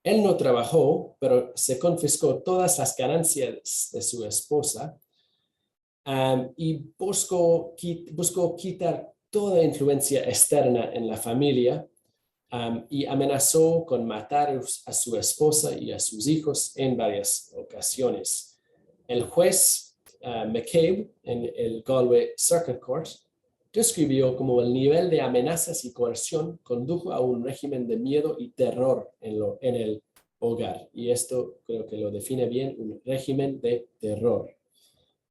Él no trabajó, pero se confiscó todas las ganancias de su esposa y buscó quitar toda influencia externa en la familia y amenazó con matar a su esposa y a sus hijos en varias ocasiones. El juez McCabe en el Galway Circuit Court describió como el nivel de amenazas y coerción condujo a un régimen de miedo y terror en el hogar. Y esto creo que lo define bien, un régimen de terror.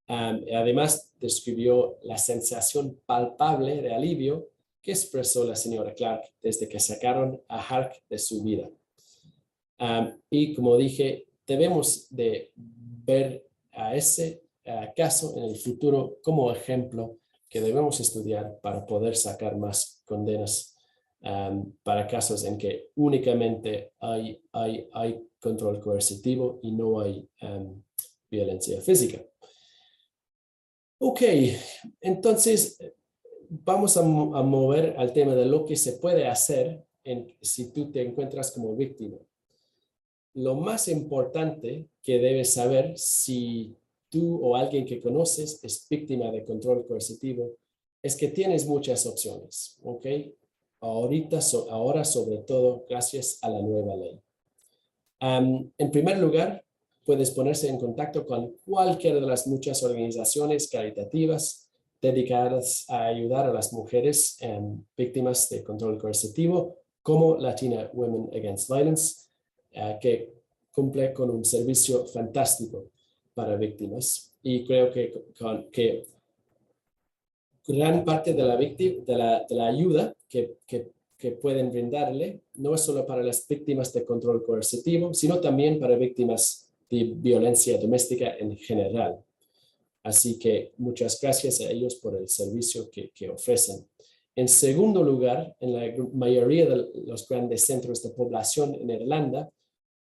Además, describió la sensación palpable de alivio que expresó la señora Clark desde que sacaron a Hark de su vida. Y como dije, debemos de ver a ese caso en el futuro como ejemplo que debemos estudiar para poder sacar más condenas para casos en que únicamente hay control coercitivo y no hay violencia física. Ok, entonces vamos a mover al tema de lo que se puede hacer si tú te encuentras como víctima. Lo más importante que debes saber si tú o alguien que conoces es víctima de control coercitivo es que tienes muchas opciones, ¿ok? Ahora sobre todo gracias a la nueva ley. En primer lugar, puedes ponerse en contacto con cualquiera de las muchas organizaciones caritativas dedicadas a ayudar a las mujeres víctimas de control coercitivo, como Latina Women Against Violence, que cumple con un servicio fantástico para víctimas. Y creo que gran parte de la ayuda que pueden brindarle no es solo para las víctimas de control coercitivo, sino también para víctimas de violencia doméstica en general. Así que muchas gracias a ellos por el servicio que ofrecen. En segundo lugar, en la mayoría de los grandes centros de población en Irlanda,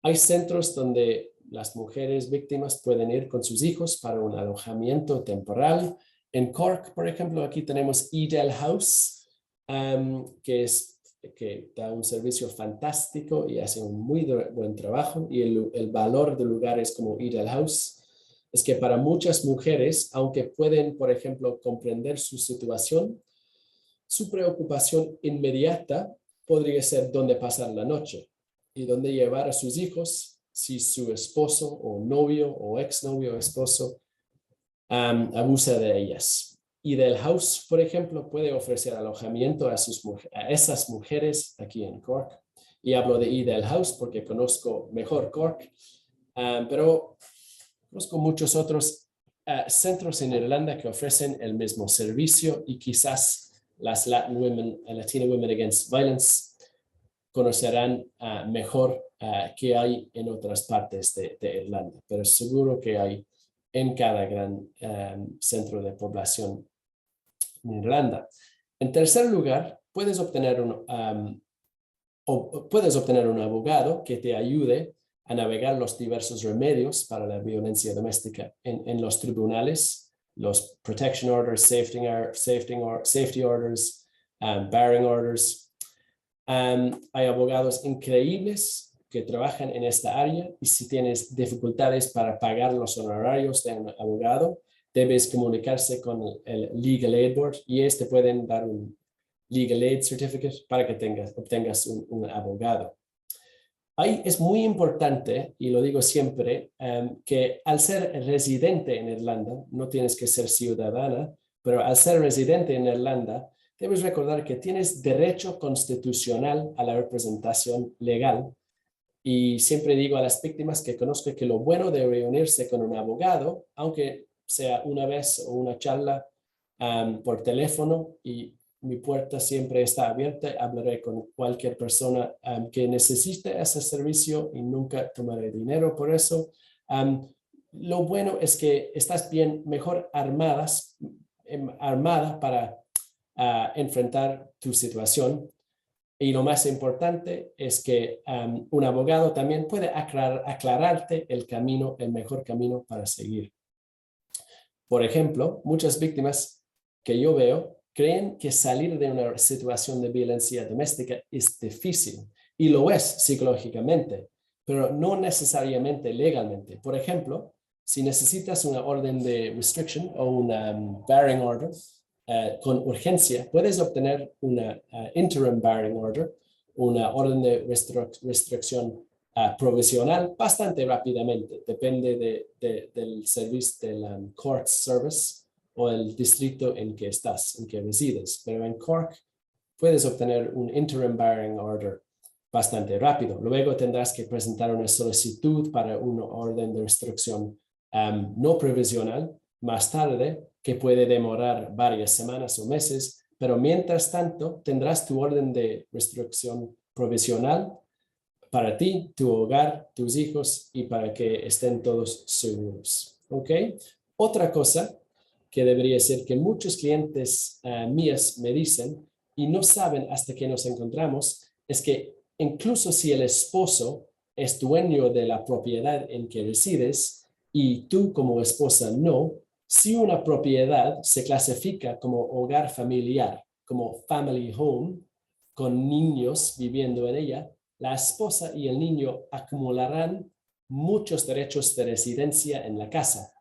hay centros donde las mujeres víctimas pueden ir con sus hijos para un alojamiento temporal. En Cork, por ejemplo, aquí tenemos Edel House, que da un servicio fantástico y hace un muy buen trabajo. Y el valor de lugares como Edel House es que para muchas mujeres, aunque pueden, por ejemplo, comprender su situación, su preocupación inmediata podría ser dónde pasar la noche y dónde llevar a sus hijos si su esposo o novio o exnovio o esposo abusa de ellas. Edel House, por ejemplo, puede ofrecer alojamiento a esas mujeres aquí en Cork. Y hablo de Edel House porque conozco mejor Cork, pero conozco muchos otros centros en Irlanda que ofrecen el mismo servicio y quizás las Latina Women Against Violence conocerán mejor qué hay en otras partes de Irlanda, pero seguro que hay en cada gran centro de población en Irlanda. En tercer lugar, puedes obtener un abogado que te ayude a navegar los diversos remedios para la violencia doméstica en los tribunales, los protection orders, safety orders, barring orders. Hay abogados increíbles que trabajan en esta área y si tienes dificultades para pagar los honorarios de un abogado, debes comunicarse con el Legal Aid Board y pueden dar un Legal Aid Certificate para que obtengas un abogado. Ahí es muy importante, y lo digo siempre, que al ser residente en Irlanda, no tienes que ser ciudadana, pero al ser residente en Irlanda, debes recordar que tienes derecho constitucional a la representación legal. Y siempre digo a las víctimas que conozco que lo bueno de reunirse con un abogado, aunque sea una vez o una charla por teléfono, y mi puerta siempre está abierta, hablaré con cualquier persona que necesite ese servicio y nunca tomaré dinero por eso. Lo bueno es que estás mejor armada para enfrentar tu situación. Y lo más importante es que un abogado también puede aclararte el mejor camino para seguir. Por ejemplo, muchas víctimas que yo veo creen que salir de una situación de violencia doméstica es difícil, y lo es psicológicamente, pero no necesariamente legalmente. Por ejemplo, si necesitas una orden de restriction o una barring order con urgencia, puedes obtener una interim barring order, una orden de restricción provisional bastante rápidamente. Depende del servicio del court service o el distrito en que resides. Pero en Cork puedes obtener un interim barring order bastante rápido. Luego tendrás que presentar una solicitud para una orden de restricción no provisional más tarde, que puede demorar varias semanas o meses, pero mientras tanto tendrás tu orden de restricción provisional para ti, tu hogar, tus hijos y para que estén todos seguros. ¿Ok? Otra cosa que debería ser que muchos clientes míos me dicen y no saben hasta que nos encontramos, es que incluso si el esposo es dueño de la propiedad en que resides y tú como esposa no, si una propiedad se clasifica como hogar familiar, como family home, con niños viviendo en ella, la esposa y el niño acumularán muchos derechos de residencia en la casa.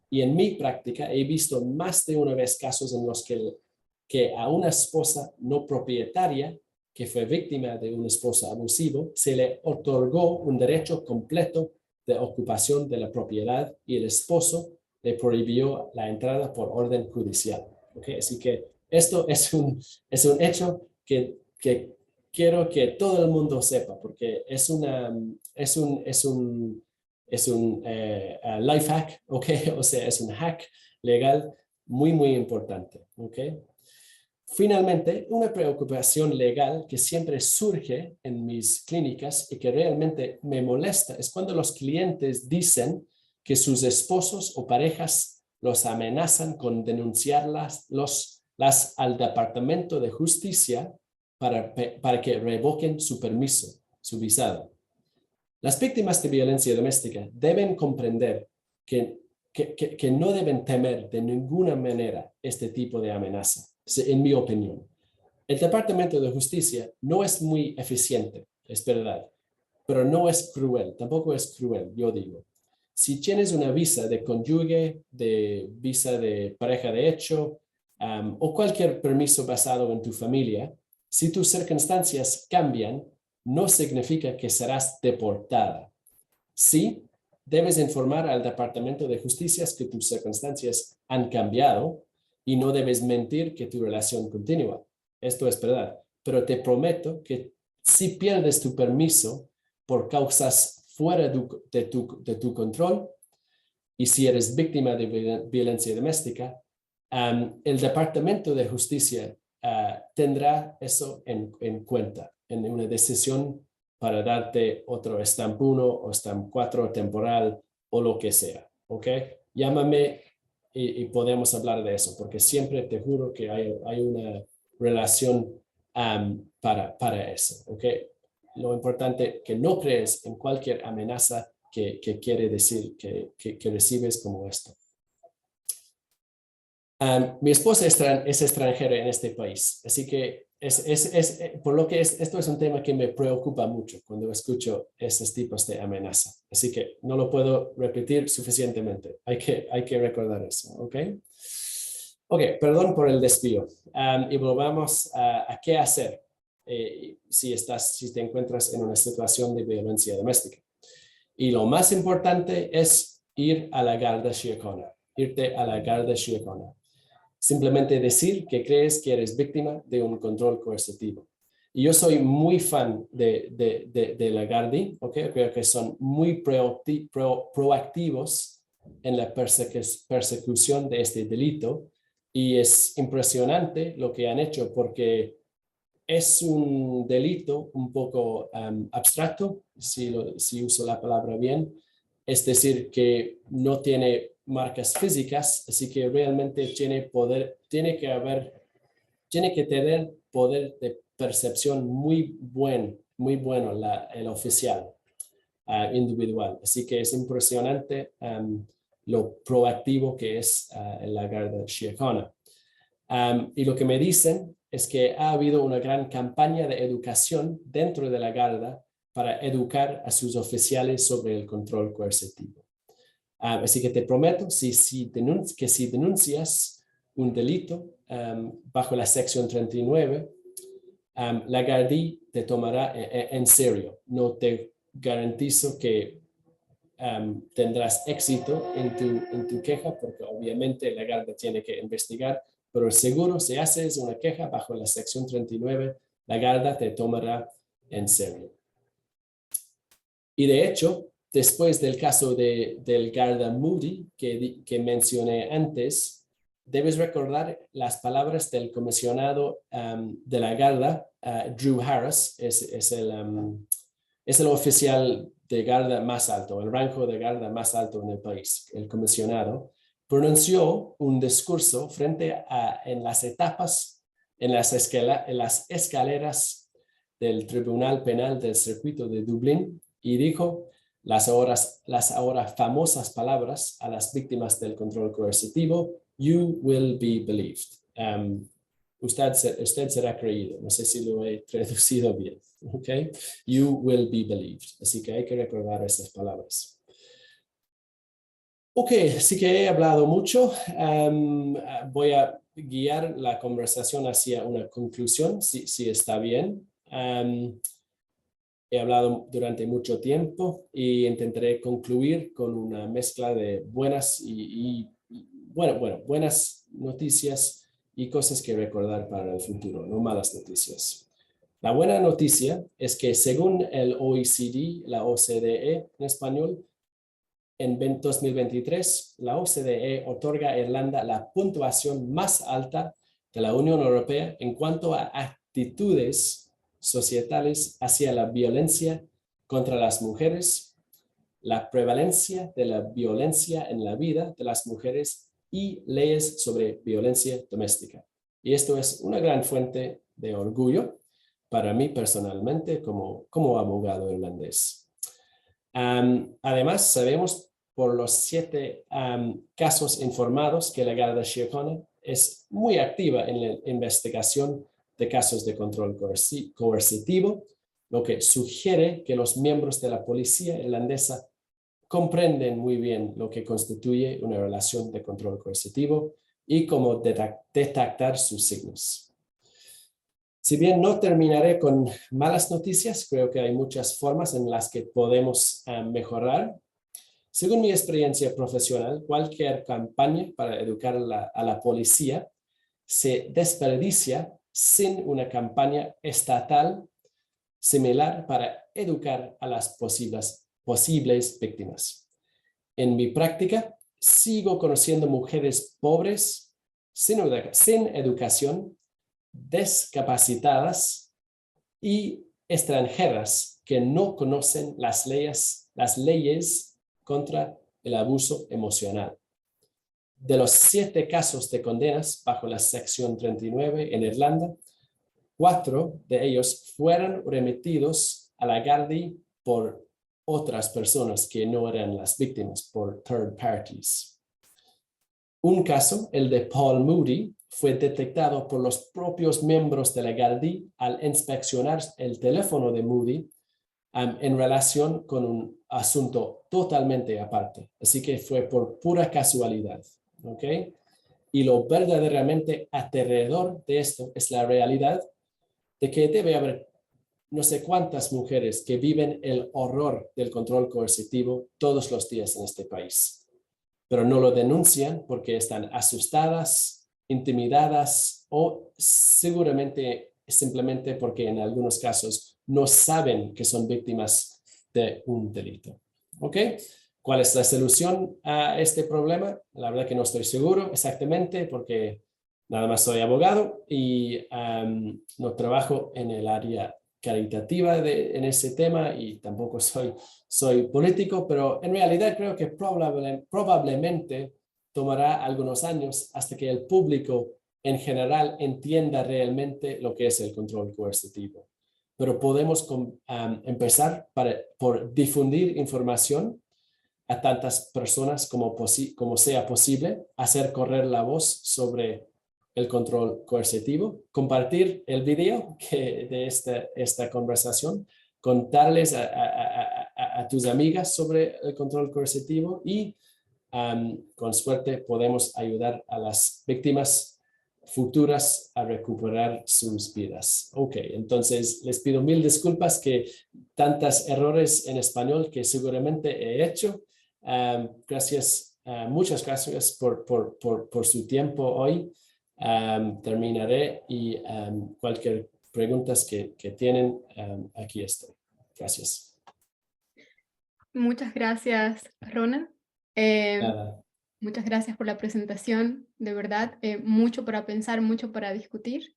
Y en mi práctica he visto más de una vez casos en los que que a una esposa no propietaria que fue víctima de un esposo abusivo se le otorgó un derecho completo de ocupación de la propiedad y el esposo le prohibió la entrada por orden judicial. ¿Okay? Así que esto es un hecho que quiero que todo el mundo sepa, porque es un life hack, ¿okay? O sea, es un hack legal muy, muy importante. ¿Okay? Finalmente, una preocupación legal que siempre surge en mis clínicas y que realmente me molesta es cuando los clientes dicen que sus esposos o parejas los amenazan con denunciarlas al Departamento de Justicia para que revoquen su permiso, su visado. Las víctimas de violencia doméstica deben comprender que no deben temer de ninguna manera este tipo de amenaza, en mi opinión. El Departamento de Justicia no es muy eficiente, es verdad, pero no es cruel, tampoco es cruel, yo digo. Si tienes una visa de cónyuge, de visa de pareja de hecho, o cualquier permiso basado en tu familia, si tus circunstancias cambian, no significa que serás deportada. Sí, debes informar al Departamento de Justicia que tus circunstancias han cambiado y no debes mentir que tu relación continúa. Esto es verdad, pero te prometo que si pierdes tu permiso por causas fuera de tu control y si eres víctima de violencia doméstica, el Departamento de Justicia tendrá eso en cuenta en una decisión para darte otro Stamp 1 o Stamp 4 temporal o lo que sea, ¿ok? Llámame y podemos hablar de eso, porque siempre te juro que hay una relación para eso, ¿ok? Lo importante es que no crees en cualquier amenaza que quiere decir que recibes como esto. Mi esposa es extranjera en este país, así que por lo que esto es un tema que me preocupa mucho cuando escucho esos tipos de amenaza. Así que no lo puedo repetir suficientemente. Hay que recordar eso, ¿ok? Ok, perdón por el desvío. Y volvamos a qué hacer si te encuentras en una situación de violencia doméstica. Y lo más importante es ir a la Garda Síochána, irte a la Garda Síochána. Simplemente decir que crees que eres víctima de un control coercitivo. Y yo soy muy fan de la Gardi, ¿okay? Creo que son muy proactivos en la persecución de este delito y es impresionante lo que han hecho porque es un delito un poco abstracto, si uso la palabra bien, es decir, que no tiene marcas físicas, así que realmente tiene que tener poder de percepción muy bueno el oficial individual. Así que es impresionante lo proactivo que es la Garda Síochána. Y lo que me dicen es que ha habido una gran campaña de educación dentro de la Garda para educar a sus oficiales sobre el control coercitivo. Así que te prometo que si denuncias un delito bajo la sección 39, la Gardi te tomará en serio. No te garantizo que tendrás éxito en tu queja, porque obviamente la Garda tiene que investigar, pero seguro si haces una queja bajo la sección 39, la Garda te tomará en serio. Y de hecho, después del caso del Garda Moody que mencioné antes, debes recordar las palabras del comisionado de la Garda, Drew Harris, es el oficial de Garda más alto, el rango de Garda más alto en el país, el comisionado, pronunció un discurso en las escaleras del Tribunal Penal del Circuito de Dublín y dijo las ahora famosas palabras a las víctimas del control coercitivo: "You will be believed". Usted será creído. No sé si lo he traducido bien. Okay? You will be believed. Así que hay que recordar esas palabras. Ok, sí que he hablado mucho. Voy a guiar la conversación hacia una conclusión, si está bien. He hablado durante mucho tiempo y intentaré concluir con una mezcla de buenas buenas noticias y cosas que recordar para el futuro, no malas noticias. La buena noticia es que según el OECD, la OCDE en español, en 2023, la OCDE otorga a Irlanda la puntuación más alta de la Unión Europea en cuanto a actitudes societales hacia la violencia contra las mujeres, la prevalencia de la violencia en la vida de las mujeres y leyes sobre violencia doméstica. Y esto es una gran fuente de orgullo para mí personalmente como abogado irlandés. Además, sabemos por los 7 casos informados que la Garda Síochána es muy activa en la investigación de casos de control coercitivo, lo que sugiere que los miembros de la policía irlandesa comprenden muy bien lo que constituye una relación de control coercitivo y cómo detectar sus signos. Si bien no terminaré con malas noticias, creo que hay muchas formas en las que podemos mejorar. Según mi experiencia profesional, cualquier campaña para educar a la policía se desperdicia sin una campaña estatal similar para educar a las posibles víctimas. En mi práctica, sigo conociendo mujeres pobres, sin educación, discapacitadas y extranjeras que no conocen las leyes contra el abuso emocional. De los 7 casos de condenas bajo la sección 39 en Irlanda, 4 de ellos fueron remitidos a la Gardaí por otras personas que no eran las víctimas, por third parties. Un caso, el de Paul Moody, fue detectado por los propios miembros de la Gardaí al inspeccionar el teléfono de Moody en relación con un asunto totalmente aparte. Así que fue por pura casualidad. ¿Okay? Y lo verdaderamente aterrador de esto es la realidad de que debe haber no sé cuántas mujeres que viven el horror del control coercitivo todos los días en este país, pero no lo denuncian porque están asustadas, intimidadas o seguramente simplemente porque en algunos casos no saben que son víctimas de un delito. ¿Ok? ¿Cuál es la solución a este problema? La verdad que no estoy seguro exactamente porque nada más soy abogado y no trabajo en el área caritativa en ese tema y tampoco soy político, pero en realidad creo que probablemente tomará algunos años hasta que el público en general entienda realmente lo que es el control coercitivo. Pero podemos empezar por difundir información a tantas personas como sea posible, hacer correr la voz sobre el control coercitivo, compartir el video de esta conversación, contarles a tus amigas sobre el control coercitivo y con suerte podemos ayudar a las víctimas futuras a recuperar sus vidas. Ok, entonces les pido mil disculpas que tantos errores en español que seguramente he hecho. Muchas gracias por su tiempo hoy. Terminaré y cualquier preguntas que tienen, aquí estoy. Gracias. Muchas gracias, Ronald. Muchas gracias por la presentación, de verdad, mucho para pensar, mucho para discutir.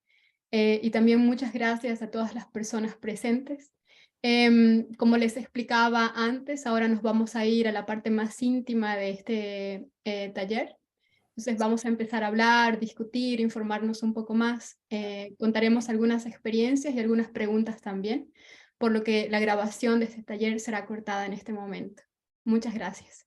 Y también muchas gracias a todas las personas presentes. Como les explicaba antes, ahora nos vamos a ir a la parte más íntima de este taller. Entonces vamos a empezar a hablar, discutir, informarnos un poco más. Contaremos algunas experiencias y algunas preguntas también, por lo que la grabación de este taller será cortada en este momento. Muchas gracias.